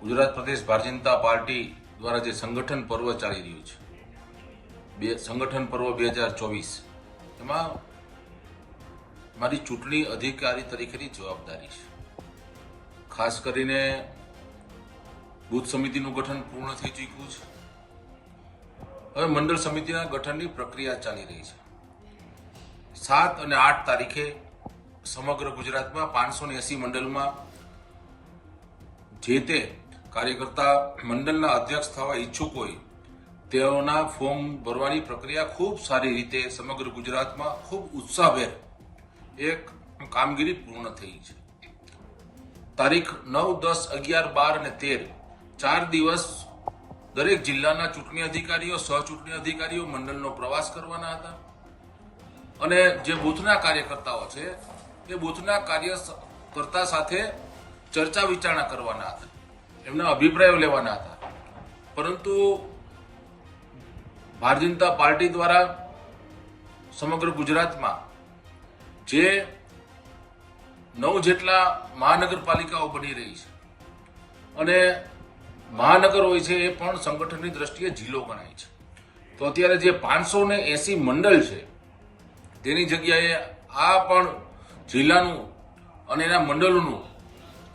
ગુજરાત પ્રદેશ Bharatiya Janata party દ્વારા જે સંગઠન પર્વ ચાલી રહ્યું છે, સંગઠન પર્વ 2024, એમાં મારી ચૂંટણી અધિકારી તરીકેની જવાબદારી છે. ખાસ કરીને બૂથ સમિતિનું ગઠન પૂર્ણ થઈ ચૂક્યું છે. હવે મંડળ સમિતિના ગઠનની પ્રક્રિયા ચાલી રહી છે. 7 અને 8 તારીખે સમગ્ર ગુજરાતમાં 580 મંડળમાં જે તે કાર્યકર્તા મંડળના અધ્યક્ષ થવા ઈચ્છુક હોય તેઓના ફોર્મ ભરવાની પ્રક્રિયા ખૂબ સારી રીતે સમગ્ર ગુજરાતમાં ખૂબ ઉત્સાહભેર એક કામગીરી પૂર્ણ થઈ છે. તારીખ 9, 10, 11, 12 અને 13 4 દિવસ દરેક જિલ્લાના ચૂંટણી અધિકારીઓ, સહચૂંટણી અધિકારીઓ મંડળનો પ્રવાસ કરવાના હતા અને જે બૂથના કાર્યકર્તાઓ છે એ બૂથના કાર્યકર્તા સાથે ચર્ચા વિચારણા કરવાના હતા, એમના અભિપ્રાયો લેવાના હતા. પરંતુ ભારતીય જનતા પાર્ટી દ્વારા સમગ્ર ગુજરાતમાં જે 9 જેટલા મહાનગરપાલિકાઓ બની રહી છે અને મહાનગર હોય છે એ પણ સંગઠનની દ્રષ્ટિએ જિલ્લો ગણાય છે, તો અત્યારે જે 580 મંડળ છે તેની જગ્યાએ આ પણ જિલ્લાનું અને એના મંડળોનું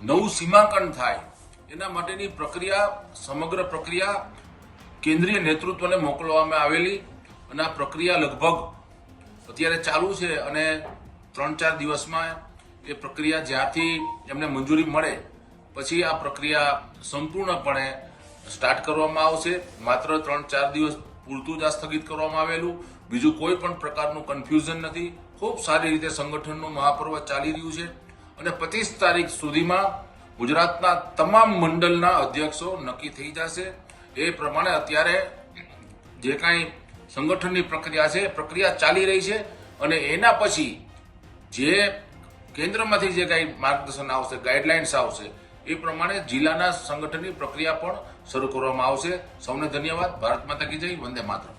નવું સીમાંકન થાય એના માટેની પ્રક્રિયા, સમગ્ર પ્રક્રિયા કેન્દ્રીય નેતૃત્વને મોકલવામાં આવેલી અને આ પ્રક્રિયા લગભગ અત્યારે ચાલુ છે અને 3-4 દિવસમાં એ પ્રક્રિયા જ્યાંથી એમને મંજૂરી મળે પછી આ પ્રક્રિયા સંપૂર્ણપણે સ્ટાર્ટ કરવામાં આવશે. માત્ર 3-4 દિવસ પૂરતું જ આ સ્થગિત કરવામાં આવેલું, બીજું કોઈ પણ પ્રકારનું કન્ફ્યુઝન નથી. ખૂબ સારી રીતે સંગઠનનું મહાપર્વ ચાલી રહ્યું છે અને 25 તારીખ સુધીમાં ગુજરાતના તમામ મંડળના અધ્યક્ષો નક્કી થઈ જશે. એ પ્રમાણે અત્યારે જે કાંઈ સંગઠનની પ્રક્રિયા છે, પ્રક્રિયા ચાલી રહી છે અને એના પછી જે કેન્દ્રમાંથી જે કાંઈ માર્ગદર્શન આવશે, ગાઈડલાઇન્સ આવશે, એ પ્રમાણે જિલ્લાના સંગઠનની પ્રક્રિયા પણ શરૂ કરવામાં આવશે. સૌને ધન્યવાદ. ભારત માતા કી જય. વંદે માતરમ.